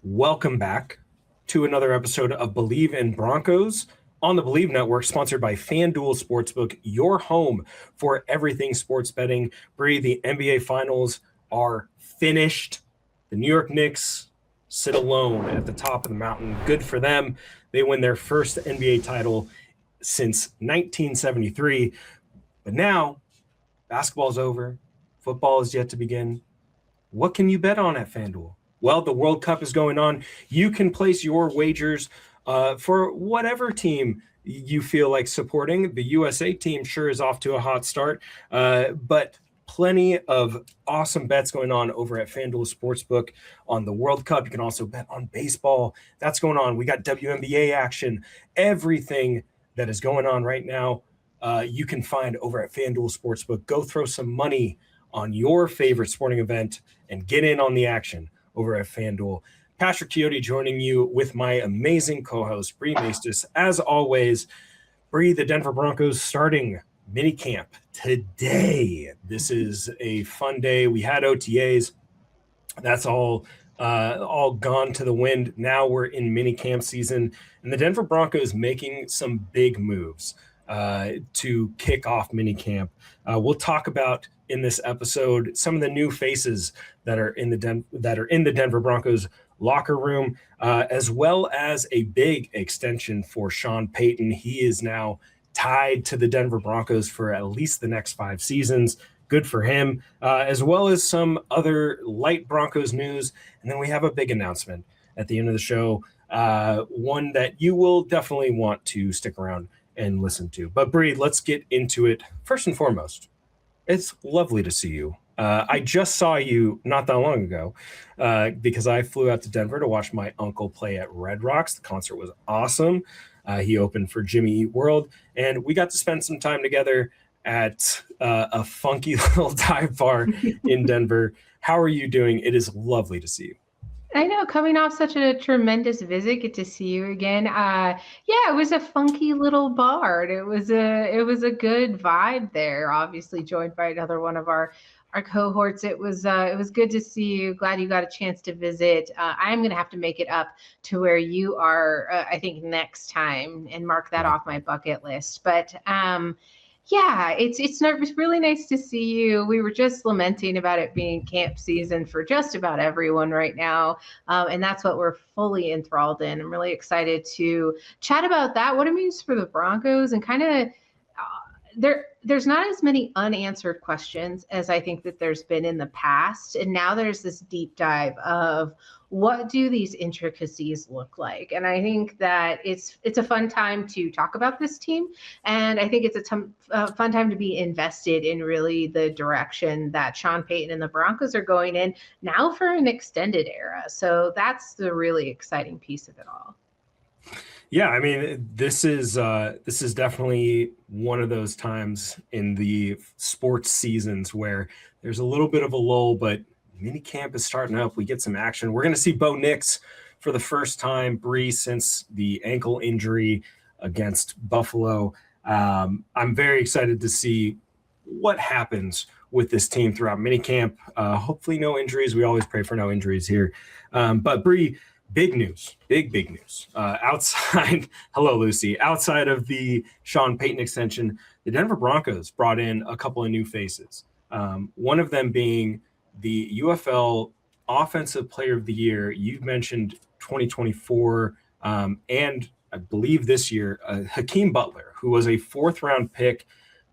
Welcome back to another episode of Believe in Broncos on the Believe Network, sponsored by FanDuel Sportsbook, your home for everything sports betting. Bri, the NBA Finals are finished. The New York Knicks sit alone at the top of the mountain. Good for them. They win their first NBA title since 1973. But now, basketball's over. Football is yet to begin. What can you bet on at FanDuel? Well, the World Cup is going on. You can place your wagers for whatever team you feel like supporting. The USA team sure is off to a hot start, but plenty of awesome bets going on over at FanDuel Sportsbook on the World Cup. You can also bet on baseball. That's going on. We got WNBA action. Everything that is going on right now, you can find over at FanDuel Sportsbook. Go throw some money on your favorite sporting event and get in on the action over at FanDuel. Patrick Chiotti joining you with my amazing co-host, Bri Maestas. As always, Bri, the Denver Broncos starting minicamp today. This is a fun day. We had OTAs. That's all gone to the wind. Now we're in minicamp season, and the Denver Broncos making some big moves to kick off minicamp. We'll talk about in this episode some of the new faces that are in the Denver Broncos locker room, as well as a big extension for Sean Payton. He is now tied to the Denver Broncos for at least the next 5 seasons. Good for him, as well as some other light Broncos news. And then we have a big announcement at the end of the show, one that you will definitely want to stick around and listen to. But Bri, let's get into it. First and foremost, it's lovely to see you. I just saw you not that long ago because I flew out to Denver to watch my uncle play at Red Rocks. The concert was awesome. He opened for Jimmy Eat World, and we got to spend some time together at a funky little dive bar in Denver. How are you doing? It is lovely to see you. I know, coming off such a tremendous visit, get to see you again. Yeah, it was a funky little bar. It was a good vibe there. Obviously, joined by another one of our cohorts. It was good to see you. Glad you got a chance to visit. I'm gonna have to make it up to where you are. I think next time, and mark that off my bucket list. But yeah, it's really nice to see you. We were just lamenting about it being camp season for just about everyone right now, and that's what we're fully enthralled in. I'm really excited to chat about that, what it means for the Broncos, and kind of there's not as many unanswered questions as I think that there's been in the past, and now there's this deep dive of what do these intricacies look like. And I think that it's a fun time to talk about this team, and I think it's a fun time to be invested in really the direction that Sean Payton and the Broncos are going in now for an extended era. So that's the really exciting piece of it all. Yeah, I mean, this is definitely one of those times in the sports seasons where there's a little bit of a lull, but minicamp is starting up. We get some action. We're going to see Bo Nix for the first time, Bri, since the ankle injury against Buffalo. I'm very excited to see what happens with this team throughout minicamp. Hopefully no injuries. We always pray for no injuries here. But Bri, big news, big news. Outside of the Sean Payton extension, the Denver Broncos brought in a couple of new faces. One of them being the UFL Offensive Player of the Year. You've mentioned 2024 and I believe this year, Hakeem Butler, who was a 4th-round pick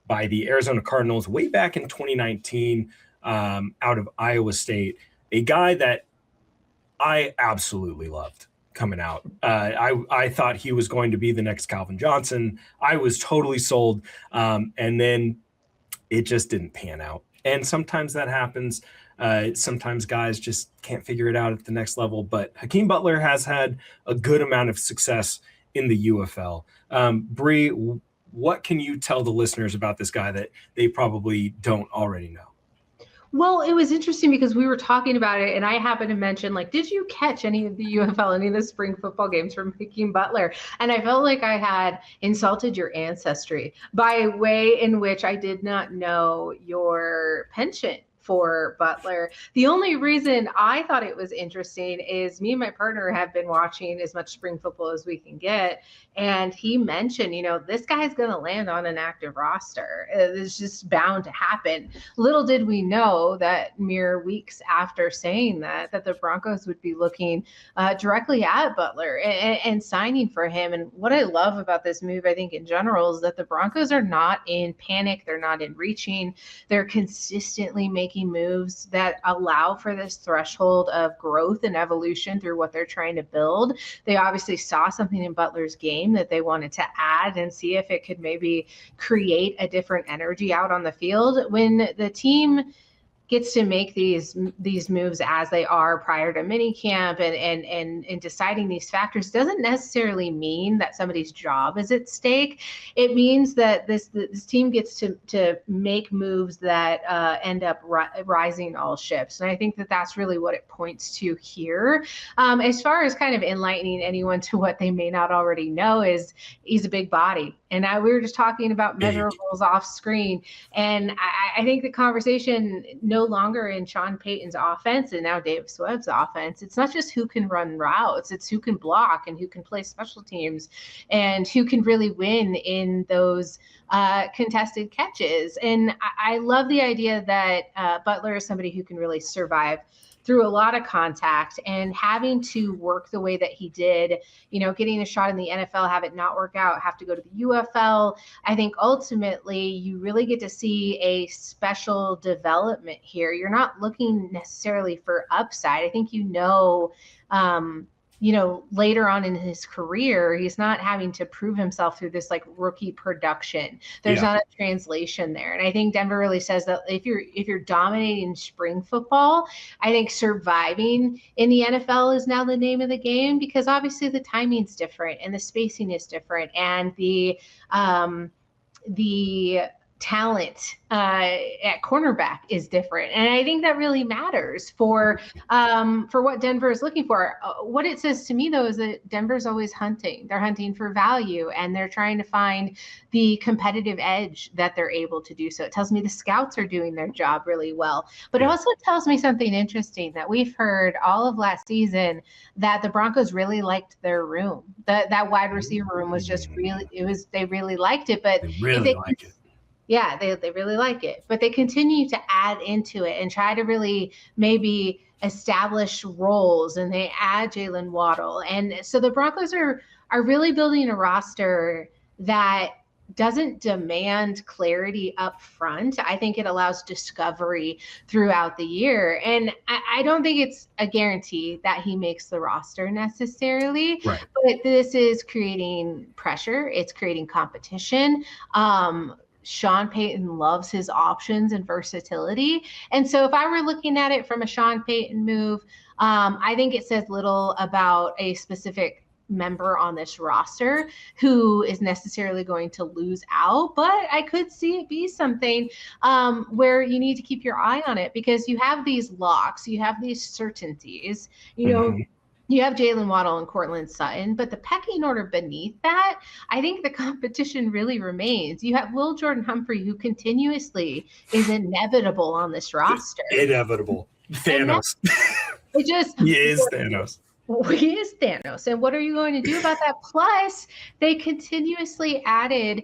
by the Arizona Cardinals way back in 2019 out of Iowa State, a guy that I absolutely loved coming out. I thought he was going to be the next Calvin Johnson. I was totally sold. And then it just didn't pan out. And sometimes that happens. Sometimes guys just can't figure it out at the next level. But Hakeem Butler has had a good amount of success in the UFL. Bri, what can you tell the listeners about this guy that they probably don't already know? Well, it was interesting because we were talking about it, and I happened to mention, like, did you catch any of the UFL, any of the spring football games from Hakeem Butler? And I felt like I had insulted your ancestry by a way in which I did not know your penchant for Butler. The only reason I thought it was interesting is me and my partner have been watching as much spring football as we can get. And he mentioned, this guy's going to land on an active roster. It's just bound to happen. Little did we know that mere weeks after saying that the Broncos would be looking directly at Butler and signing for him. And what I love about this move, I think in general, is that the Broncos are not in panic. They're not in reaching. They're consistently making moves that allow for this threshold of growth and evolution through what they're trying to build. They obviously saw something in Butler's game that they wanted to add and see if it could maybe create a different energy out on the field. When the team gets to make these moves as they are prior to minicamp and deciding these factors doesn't necessarily mean that somebody's job is at stake. It means that this team gets to make moves that end up rising all ships. And I think that that's really what it points to here. As far as kind of enlightening anyone to what they may not already know is he's a big body. And we were just talking about measurables off screen. And I think the conversation no longer in Sean Payton's offense and now Dave Swebb's offense, it's not just who can run routes, it's who can block and who can play special teams and who can really win in those contested catches. And I love the idea that Butler is somebody who can really survive through a lot of contact, and having to work the way that he did, getting a shot in the NFL, have it not work out, have to go to the UFL. I think ultimately you really get to see a special development here. You're not looking necessarily for upside. I think later on in his career, he's not having to prove himself through this like rookie production. There's not a translation there. And I think Denver really says that if you're dominating spring football, I think surviving in the NFL is now the name of the game, because obviously the timing's different and the spacing is different and the talent at cornerback is different. And I think that really matters for what Denver is looking for. What it says to me, though, is that Denver's always hunting. They're hunting for value, and they're trying to find the competitive edge that they're able to do so. It tells me the scouts are doing their job really well. But it also tells me something interesting that we've heard all of last season, that the Broncos really liked their room. That wide receiver room was just they really liked it. But they really like it. Yeah, they really like it, but they continue to add into it and try to really maybe establish roles, and they add Jalen Waddle. And so the Broncos are really building a roster that doesn't demand clarity up front. I think it allows discovery throughout the year. And I don't think it's a guarantee that he makes the roster necessarily, right, but this is creating pressure. It's creating competition. Sean Payton loves his options and versatility. And so if I were looking at it from a Sean Payton move, I think it says little about a specific member on this roster who is necessarily going to lose out, but I could see it be something where you need to keep your eye on it, because you have these locks, you have these certainties, You have Jalen Waddle and Courtland Sutton, but the pecking order beneath that, I think the competition really remains. You have Will Jordan Humphrey, who continuously is inevitable on this roster. Inevitable. Thanos. He is Thanos. He is Thanos. And what are you going to do about that? Plus, they continuously added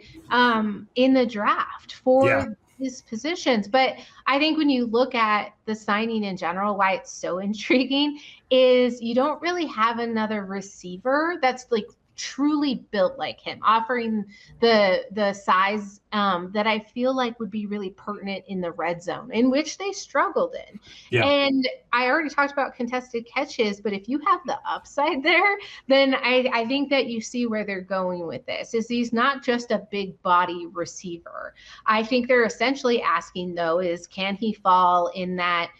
in the draft for his positions. But I think when you look at the signing in general, why it's so intriguing is you don't really have another receiver that's like truly built like him, offering the size that I feel like would be really pertinent in the red zone, in which they struggled in. Yeah. And I already talked about contested catches, but if you have the upside there, then I think that you see where they're going with this. Is he's not just a big body receiver. I think they're essentially asking, though, is can he fall in that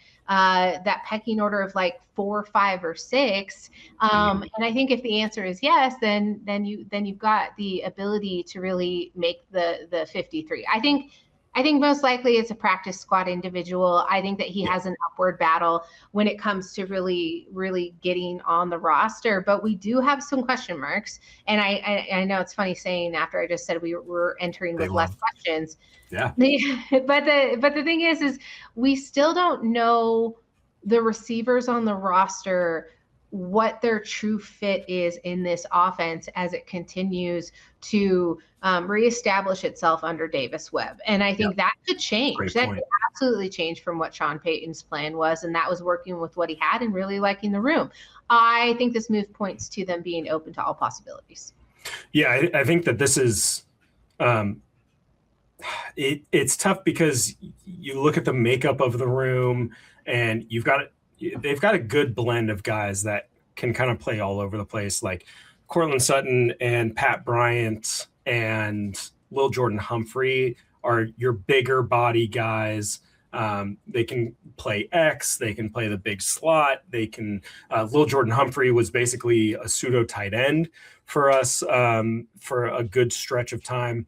pecking order of like 4, 5, or 6. And I think if the answer is yes, then you've got the ability to really make the 53. I think I think most likely it's a practice squad individual. I think that he has an upward battle when it comes to really, really getting on the roster. But we do have some question marks. And I know it's funny saying after I just said we were entering with less questions. Yeah. But the thing is we still don't know the receivers on the roster, what their true fit is in this offense as it continues to reestablish itself under Davis Webb. And I think that could change. That could absolutely change from what Sean Payton's plan was. And that was working with what he had and really liking the room. I think this move points to them being open to all possibilities. Yeah, I think that this is it's tough because you look at the makeup of the room and they've got a good blend of guys that can kind of play all over the place, like Cortland Sutton and Pat Bryant and Lil Jordan Humphrey are your bigger body guys. They can play X, they can play the big slot. They can, Lil Jordan Humphrey was basically a pseudo tight end for us for a good stretch of time.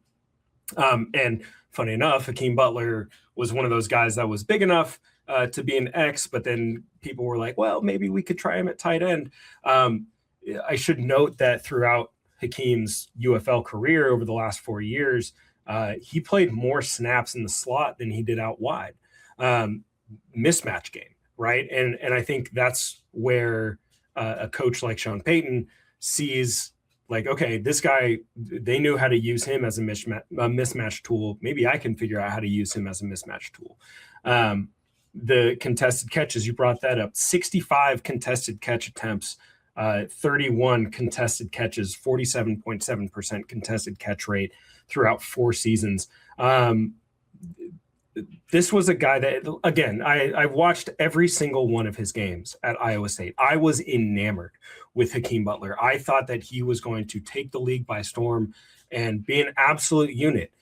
And funny enough, Hakeem Butler was one of those guys that was big enough to be an X, but then people were like, well, maybe we could try him at tight end. I should note that throughout Hakeem's UFL career over the last 4 years, he played more snaps in the slot than he did out wide. Mismatch game, right? And I think that's where a coach like Sean Payton sees, like, okay, this guy, they knew how to use him as a mismatch tool. Maybe I can figure out how to use him as a mismatch tool. The contested catches, you brought that up, 65 contested catch attempts, 31 contested catches, 47.7% contested catch rate throughout 4 seasons. This was a guy that, again, I've watched every single one of his games at Iowa State. I was enamored with Hakeem Butler. I thought that he was going to take the league by storm and be an absolute unit.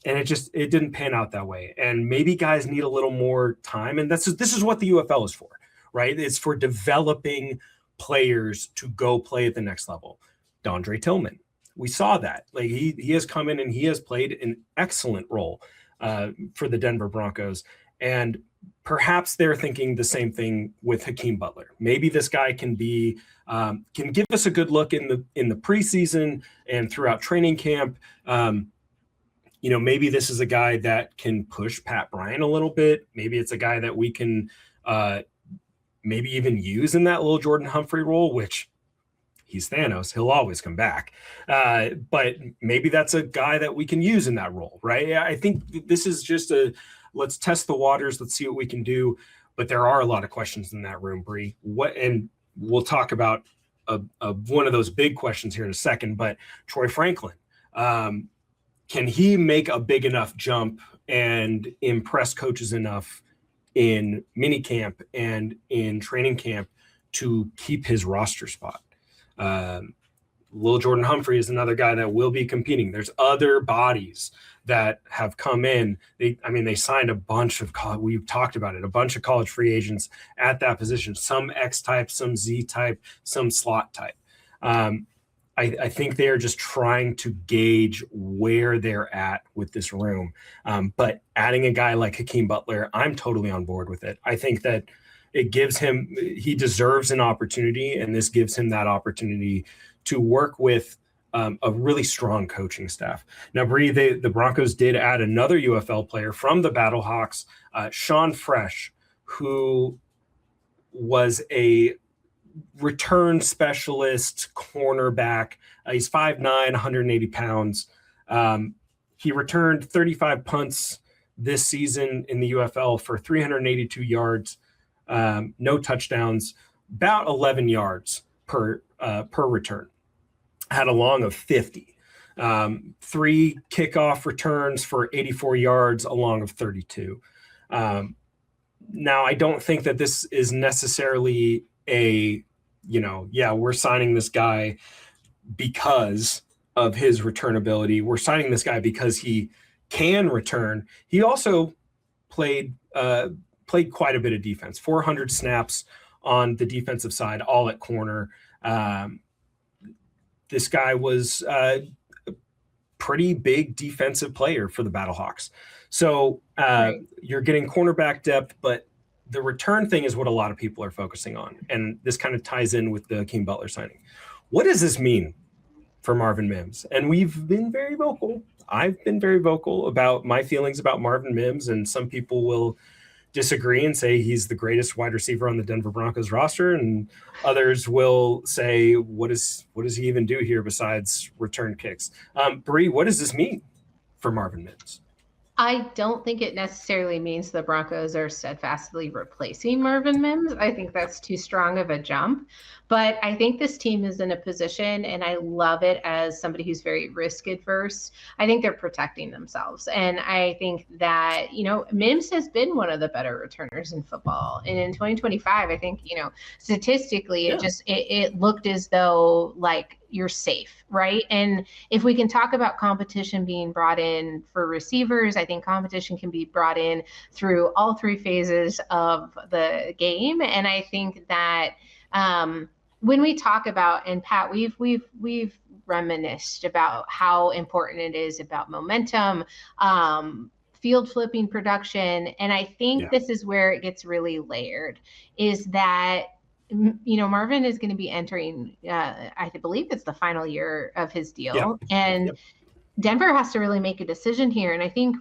And it didn't pan out that way. And maybe guys need a little more time. And this is what the UFL is for, right? It's for developing players to go play at the next level. Dondre Tillman, we saw that. Like he has come in and he has played an excellent role for the Denver Broncos. And perhaps they're thinking the same thing with Hakeem Butler. Maybe this guy can give us a good look in the preseason and throughout training camp. Maybe this is a guy that can push Pat Bryant a little bit. Maybe it's a guy that we can maybe even use in that Lil Jordan Humphrey role, which he's Thanos. He'll always come back. But maybe that's a guy that we can use in that role, right? I think this is just let's test the waters. Let's see what we can do. But there are a lot of questions in that room, Bri. And we'll talk about one of those big questions here in a second. But Troy Franklin, can he make a big enough jump and impress coaches enough in minicamp and in training camp to keep his roster spot? Lil Jordan Humphrey is another guy that will be competing. There's other bodies that have come in. They signed a bunch of we've talked about it, a bunch of college free agents at that position, some X type, some Z type, some slot type. I think they are just trying to gauge where they're at with this room. But adding a guy like Hakeem Butler, I'm totally on board with it. I think that he deserves an opportunity, and this gives him that opportunity to work with a really strong coaching staff. Now, Bri, the Broncos did add another UFL player from the Battlehawks, Shawn Fresh, who was a return specialist cornerback. He's 5'9", 180 pounds. He returned 35 punts this season in the UFL for 382 yards, no touchdowns, about 11 yards per return. Had a long of 50. 3 kickoff returns for 84 yards, a long of 32. Now, I don't think that this is necessarily we're signing this guy because of his return ability. We're signing this guy because he can return. He also played quite a bit of defense, 400 snaps on the defensive side, all at corner. This guy was pretty big defensive player for the Battlehawks. So Right. you're getting cornerback depth, but the return thing is what a lot of people are focusing on. And this kind of ties in with the Hakeem Butler signing. What does this mean for Marvin Mims? And we've been very vocal. I've been very vocal about my feelings about Marvin Mims, and some people will disagree and say he's the greatest wide receiver on the Denver Broncos roster, and others will say, what does he even do here besides return kicks? Bri, what does this mean for Marvin Mims? I don't think it necessarily means the Broncos are steadfastly replacing Marvin Mims. I think that's too strong of a jump. But I think this team is in a position, and I love it as somebody who's very risk adverse. I think they're protecting themselves. And I think that, Mims has been one of the better returners in football. And in 2025, I think, statistically, it looked as though like you're safe, right? And if we can talk about competition being brought in for receivers, I think competition can be brought in through all three phases of the game. And I think that when we talk about, and Pat, we've reminisced about how important it is about momentum, field flipping production. And I think this is where it gets really layered, is that Marvin is going to be entering, I believe it's the final year of his deal. And Denver has to really make a decision here. And I think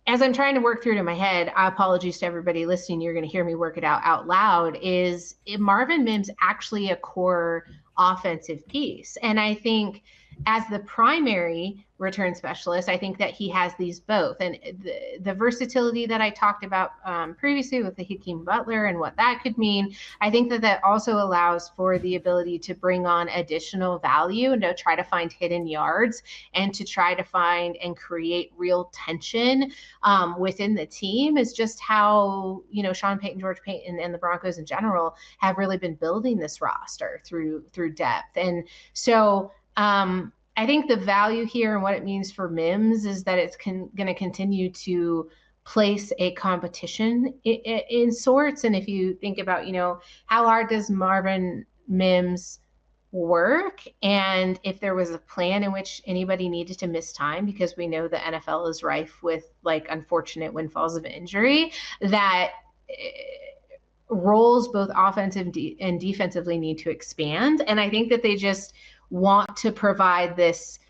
as I'm trying to work through it in my head, apologies to everybody listening, you're going to hear me work it out loud, is Marvin Mims actually a core offensive piece? And I think as the primary return specialist, I think that he has these both. And the versatility that I talked about previously with the Hakeem Butler and what that could mean, I think that also allows for the ability to bring on additional value and to try to find hidden yards and to try to find and create real tension within the team, is just how, Sean Payton, George Payton, and the Broncos in general have really been building this roster through depth. And so I think the value here and what it means for Mims is that it's going to continue to place a competition in sorts. And if you think about, how hard does Marvin Mims work, and if there was a plan in which anybody needed to miss time, because we know the NFL is rife with unfortunate windfalls of injury, that roles both offensive and defensively need to expand. And I think that they just want to provide this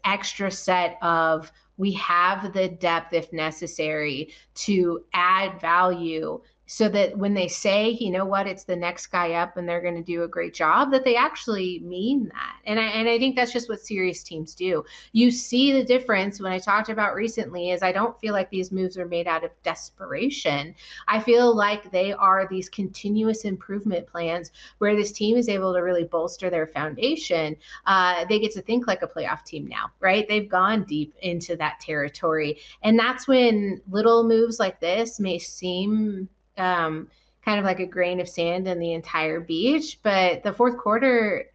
extra set of, we have the depth if necessary to add value, so that when they say, it's the next guy up and they're going to do a great job, that they actually mean that. And I think that's just what serious teams do. You see the difference when I talked about recently, is I don't feel like these moves are made out of desperation. I feel like they are these continuous improvement plans where this team is able to really bolster their foundation. They get to think like a playoff team now, right? They've gone deep into that territory. And that's when little moves like this may seem kind of like a grain of sand in the entire beach, but the fourth quarter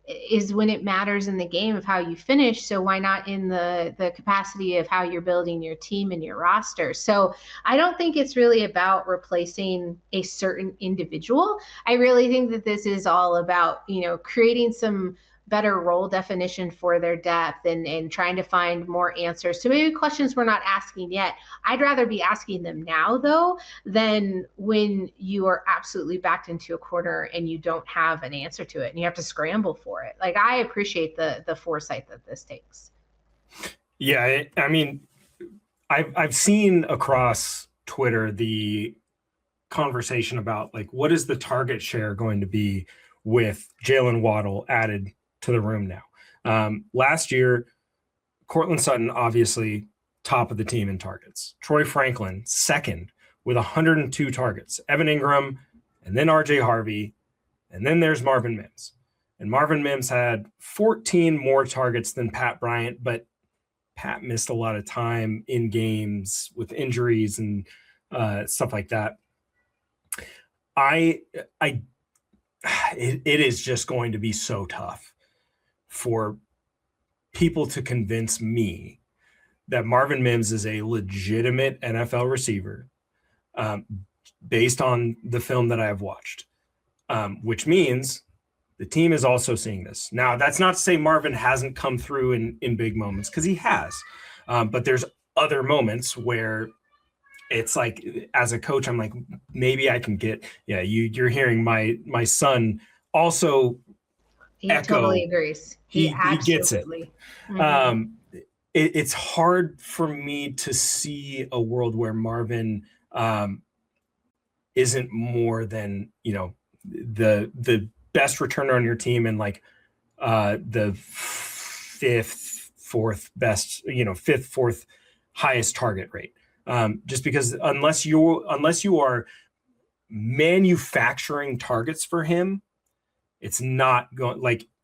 is when it matters in the game of how you finish. So why not in the capacity of how you're building your team and your roster? So I don't think it's really about replacing a certain individual. I really think that this is all about, creating some better role definition for their depth and trying to find more answers to maybe questions we're not asking yet. I'd rather be asking them now, though, than when you are absolutely backed into a corner and you don't have an answer to it and you have to scramble for it. I appreciate the foresight that this takes. Yeah, I mean, I've seen across Twitter the conversation about what is the target share going to be with Jalen Waddle added to the room now. Last year, Courtland Sutton, obviously top of the team in targets. Troy Franklin, second with 102 targets. Evan Ingram, and then RJ Harvey, and then there's Marvin Mims. And Marvin Mims had 14 more targets than Pat Bryant, but Pat missed a lot of time in games with injuries and stuff like that. It is just going to be so tough for people to convince me that Marvin Mims is a legitimate NFL receiver based on the film that I have watched, which means The team is also seeing this. Now, that's not to say Marvin hasn't come through in big moments, because he has. But there's other moments where it's like, as a coach, I'm like, maybe I can get, you're hearing my son also He echo. Totally agrees. He gets it. Mm-hmm. It's hard for me to see a world where Marvin isn't more than, the best returner on your team, and like the fifth, fourth highest target rate. Just because unless you are manufacturing targets for him, it's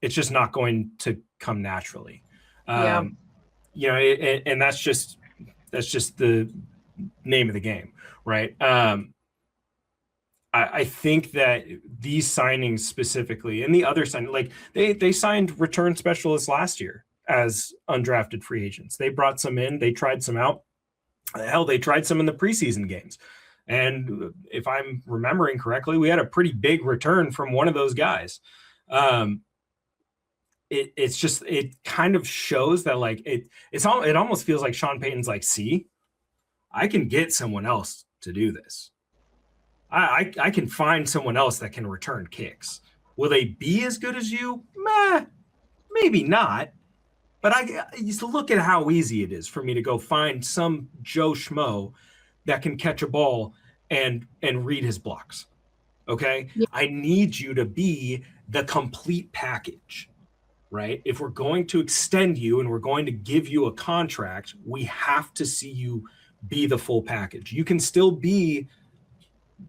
just not going to come naturally. And that's just the name of the game, right? I think that these signings specifically, and the other signing, like they signed return specialists last year as undrafted free agents. They brought some in, they tried some out. Hell, they tried some in the preseason games. And if I'm remembering correctly, we had a pretty big return from one of those guys. It kind of shows that like it almost feels like Sean Payton's like, see, I can get someone else to do this. I can find someone else that can return kicks. Will they be as good as you? Maybe not. But I used to look at how easy it is for me to go find some Joe Schmo that can catch a ball and read his blocks. Okay? Yeah. I need you to be the complete package, right? If we're going to extend you and we're going to give you a contract, we have to see you be the full package. You can still be,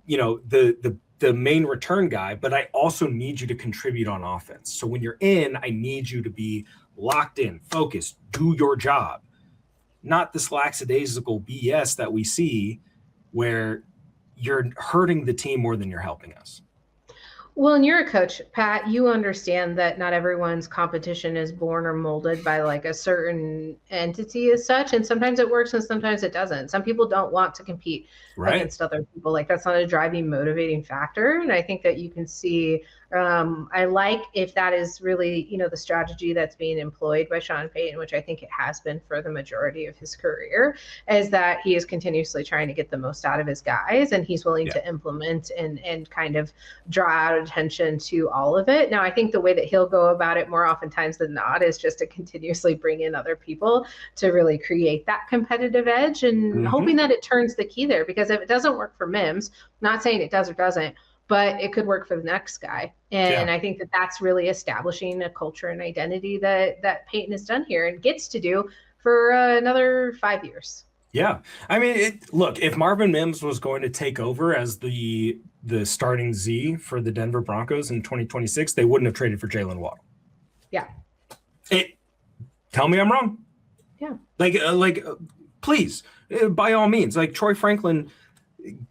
the main return guy, but I also need you to contribute on offense. So when you're in, I need you to be locked in, focused, do your job, not this lackadaisical BS that we see where you're hurting the team more than you're helping us. Well, and you're a coach, Pat, you understand that not everyone's competition is born or molded by like a certain entity as such. And sometimes it works and sometimes it doesn't. Some people don't want to compete against other people. Like that's not a driving, motivating factor. And I think that you can see, I like if that is really, the strategy that's being employed by Sean Payton, which I think it has been for the majority of his career, is that he is continuously trying to get the most out of his guys, and he's willing to implement and kind of draw out attention to all of it. Now, I think the way that he'll go about it more oftentimes than not is just to continuously bring in other people to really create that competitive edge, and hoping that it turns the key there, because if it doesn't work for Mims, not saying it does or doesn't, but it could work for the next guy. And I think that that's really establishing a culture and identity that Payton has done here and gets to do for another 5 years. Yeah. I mean, look, if Marvin Mims was going to take over as the starting Z for the Denver Broncos in 2026, they wouldn't have traded for Jalen Waddle. Yeah. Tell me I'm wrong. Yeah. Please, by all means, like Troy Franklin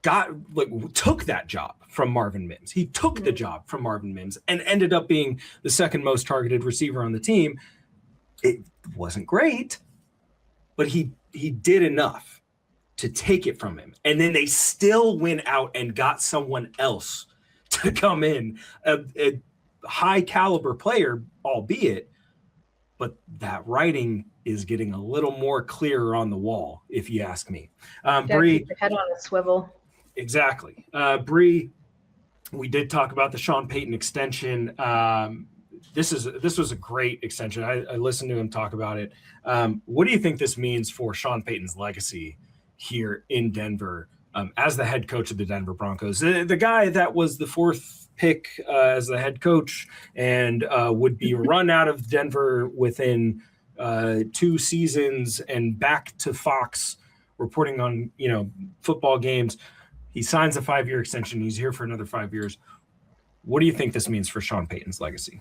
took that job from Marvin Mims. He took the job from Marvin Mims and ended up being the second most targeted receiver on the team. It wasn't great, but he did enough to take it from him. And then they still went out and got someone else to come in, a high caliber player, albeit, but that writing is getting a little more clearer on the wall, if you ask me. Bri, keep your head on a swivel. Exactly. Bri, we did talk about the Sean Payton extension. This was a great extension. I listened to him talk about it. What do you think this means for Sean Payton's legacy here in Denver as the head coach of the Denver Broncos? The guy that was the fourth pick as the head coach and would be run out of Denver within 2 seasons and back to Fox reporting on football games. He signs a 5-year extension. He's here for another 5 years. What do you think this means for Sean Payton's legacy?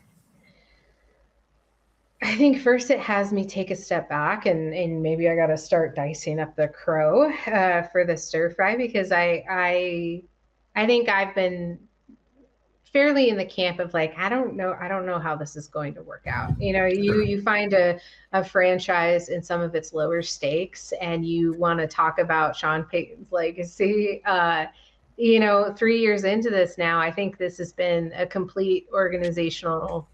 I think first it has me take a step back and maybe I got to start dicing up the crow for the stir fry, because I think I've been fairly in the camp of like, I don't know how this is going to work out. You find a franchise in some of its lower stakes and you want to talk about Sean Payton's legacy. 3 years into this now, I think this has been a complete organizational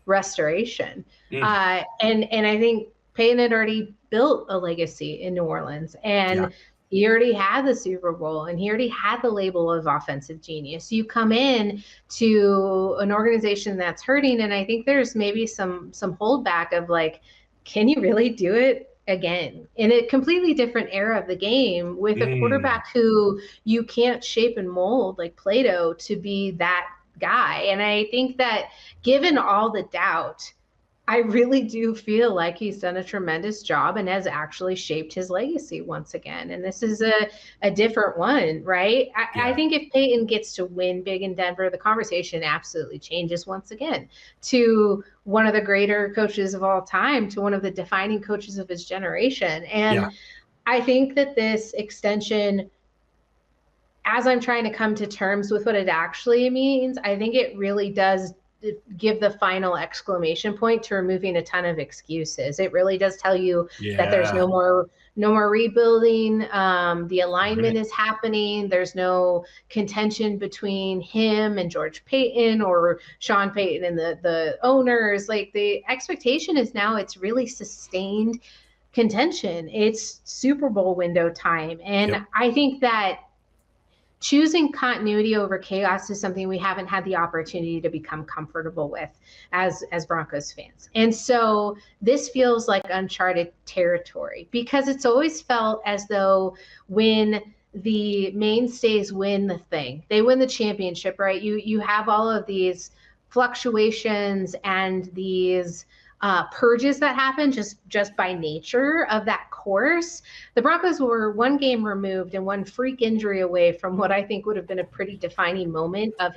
restoration. And I think Payton had already built a legacy in New Orleans, and he already had the Super Bowl, and he already had the label of offensive genius. You come in to an organization that's hurting, and I think there's maybe some holdback of like, can you really do it again in a completely different era of the game with a quarterback who you can't shape and mold like Play-Doh to be that guy? And I think that given all the doubt, I really do feel like he's done a tremendous job and has actually shaped his legacy once again. And this is a different one, right? I think if Payton gets to win big in Denver, the conversation absolutely changes once again to one of the greater coaches of all time, to one of the defining coaches of his generation. And I think that this extension, as I'm trying to come to terms with what it actually means, I think it really does give the final exclamation point to removing a ton of excuses. It really does tell you that there's no more rebuilding. The alignment is happening. There's no contention between him and George Payton or Sean Payton and the owners. Like, the expectation is now it's really sustained contention. It's Super Bowl window time. And I think that choosing continuity over chaos is something we haven't had the opportunity to become comfortable with as Broncos fans. And so this feels like uncharted territory, because it's always felt as though when the mainstays win the thing, they win the championship, right? You have all of these fluctuations and these purges that happen just by nature of that course. The Broncos were one game removed and one freak injury away from what I think would have been a pretty defining moment of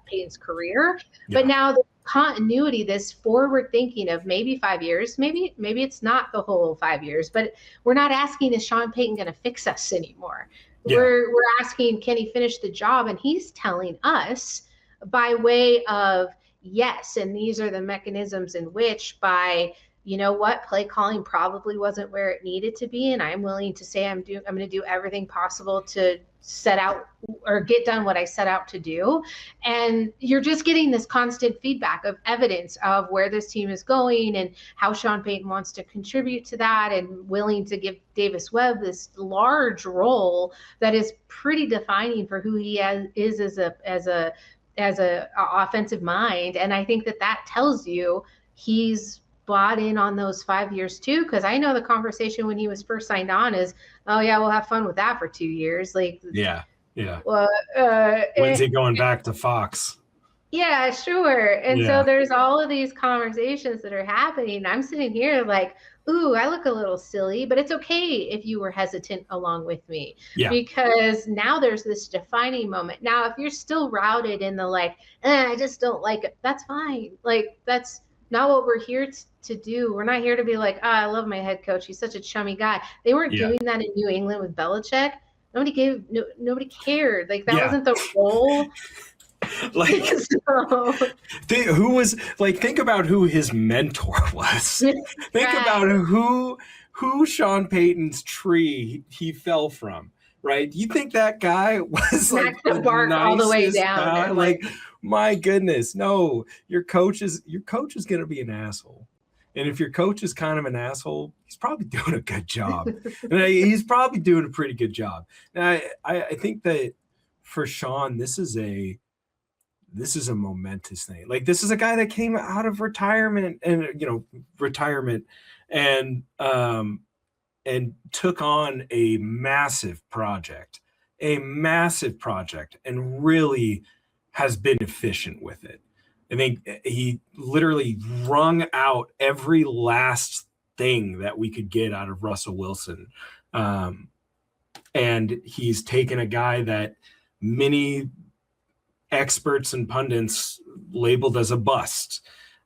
Payton's career. But now the continuity, this forward thinking of maybe 5 years, maybe it's not the whole 5 years, but we're not asking, is Sean Payton going to fix us anymore? We're asking, can he finish the job? And he's telling us by way of, yes, and these are the mechanisms in which, by, you know what, play calling probably wasn't where it needed to be, and I'm willing to say I'm going to do everything possible to set out or get done what I set out to do. And you're just getting this constant feedback of evidence of where this team is going and how Sean Payton wants to contribute to that, and willing to give Davis Webb this large role that is pretty defining for who he is as a offensive mind. And I think that tells you he's bought in on those 5 years too, because I know the conversation when he was first signed on is, oh yeah, we'll have fun with that for 2 years. Like, when's he going back to Fox? Yeah, sure. And so there's all of these conversations that are happening. I'm sitting here like, ooh, I look a little silly, but it's okay if you were hesitant along with me, because now there's this defining moment. Now, if you're still routed in the like, I just don't like it, that's fine. Like, that's not what we're here to do. We're not here to be like, I love my head coach, he's such a chummy guy. They weren't doing that in New England with Belichick. Nobody cared. Like, that wasn't the role. Like, think about who his mentor was. Think about who Sean Payton's tree he fell from, right? You think that guy was like the bark all the way down? Like, my goodness, no. Your coach is going to be an asshole. And if your coach is kind of an asshole, he's probably doing a good job. And he's probably doing a pretty good job. And I think that for Sean, this is a momentous thing. Like, this is a guy that came out of retirement and took on a massive project and really has been efficient with it. I think he literally wrung out every last thing that we could get out of Russell Wilson. And he's taken a guy that many experts and pundits labeled as a bust,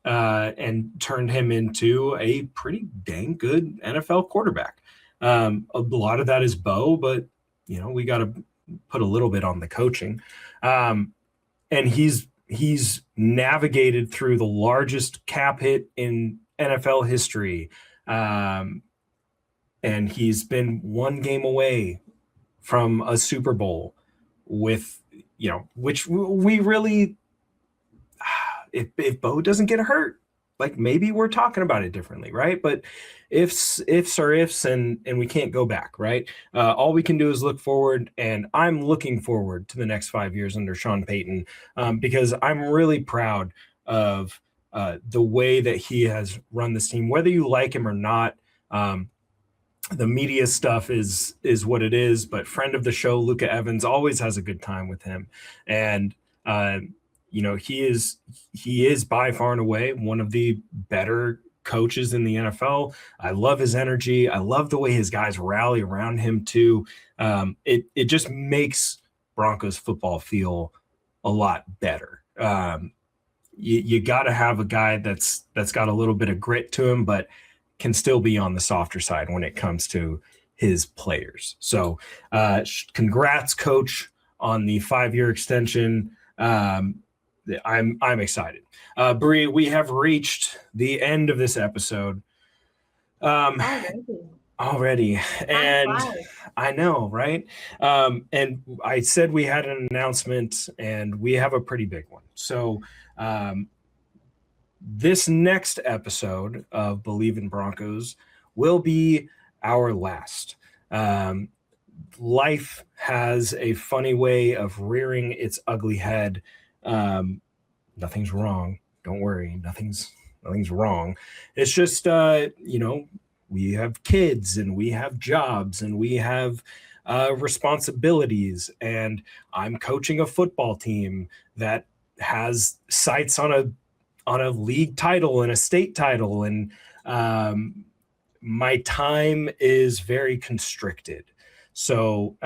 and turned him into a pretty dang good NFL quarterback. A lot of that is Bo, but we got to put a little bit on the coaching. And he's navigated through the largest cap hit in NFL history. And he's been one game away from a Super Bowl with, which we really, if Bo doesn't get hurt, like maybe we're talking about it differently, right? But ifs are ifs, and we can't go back, right? All we can do is look forward, and I'm looking forward to the next 5 years under Sean Payton, because I'm really proud of the way that he has run this team, whether you like him or not. The media stuff is what it is, but friend of the show, Luca Evans, always has a good time with him. And, he is by far and away one of the better coaches in the NFL. I love his energy. I love the way his guys rally around him too. It just makes Broncos football feel a lot better. You got to have a guy that's got a little bit of grit to him, but can still be on the softer side when it comes to his players. So congrats, coach, on the 5-year extension. I'm excited. Bri, we have reached the end of this episode. Already. And I know, right? And I said we had an announcement, and we have a pretty big one. So this next episode of Believe in Broncos will be our last. Life has a funny way of rearing its ugly head. Nothing's wrong. Don't worry. Nothing's wrong. It's just, we have kids, and we have jobs, and we have responsibilities. And I'm coaching a football team that has sights on a league title and a state title. And my time is very constricted. So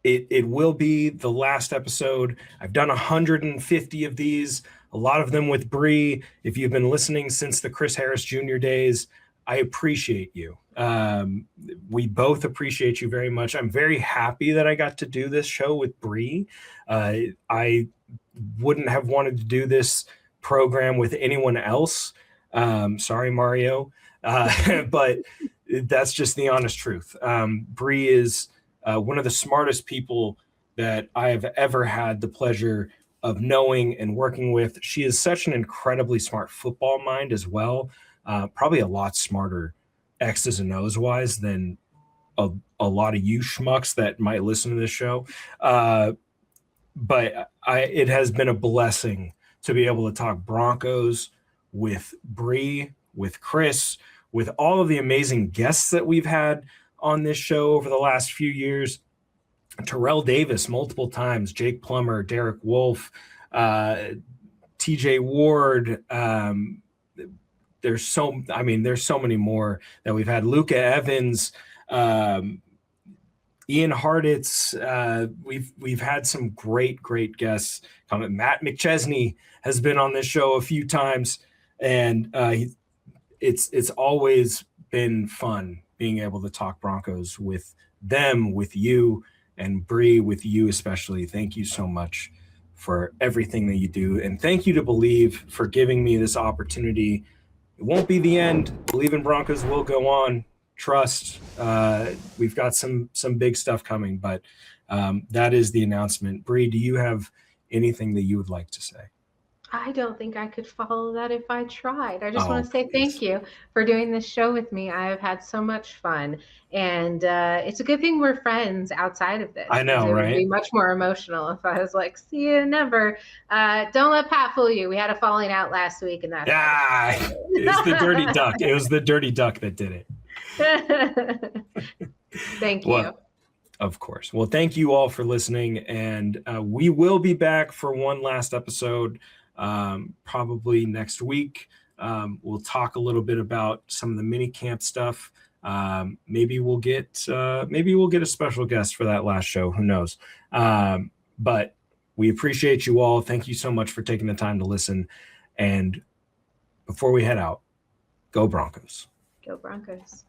it will be the last episode. I've done 150 of these, a lot of them with Bri. If you've been listening since the Chris Harris Jr. days, I appreciate you. We both appreciate you very much. I'm very happy that I got to do this show with Bri. I wouldn't have wanted to do this program with anyone else. Sorry, Mario. But that's just the honest truth. Bri is one of the smartest people that I have ever had the pleasure of knowing and working with. She is such an incredibly smart football mind as well. Probably a lot smarter X's and O's wise than a lot of you schmucks that might listen to this show. But it has been a blessing to be able to talk Broncos with Bri, with Chris, with all of the amazing guests that we've had on this show over the last few years. Terrell Davis multiple times, Jake Plummer, Derek Wolfe, TJ Ward. There's so many more that we've had. Luca Evans, Ian Harditz. We've had some great guests comment. Matt McChesney has been on this show a few times, and it's always been fun being able to talk Broncos with them, with you, and Bri, with you especially. Thank you so much for everything that you do, and thank you to Believe for giving me this opportunity. It won't be the end. Believe in Broncos will go on. Trust. We've got some big stuff coming, but that is the announcement. Bri, do you have anything that you would like to say? I don't think I could follow that if I tried. I just want to say thank you for doing this show with me. I have had so much fun, and it's a good thing we're friends outside of this. I know, right? It would be much more emotional if I was like, see you never. Don't let Pat fool you. We had a falling out last week, and that's it was the dirty duck. It was the dirty duck that did it. Thank you. Well, of course. Well, thank you all for listening, and we will be back for one last episode. Probably next week. We'll talk a little bit about some of the mini camp stuff. Maybe we'll get a special guest for that last show. Who knows? But we appreciate you all. Thank you so much for taking the time to listen. And before we head out, go Broncos. Go Broncos.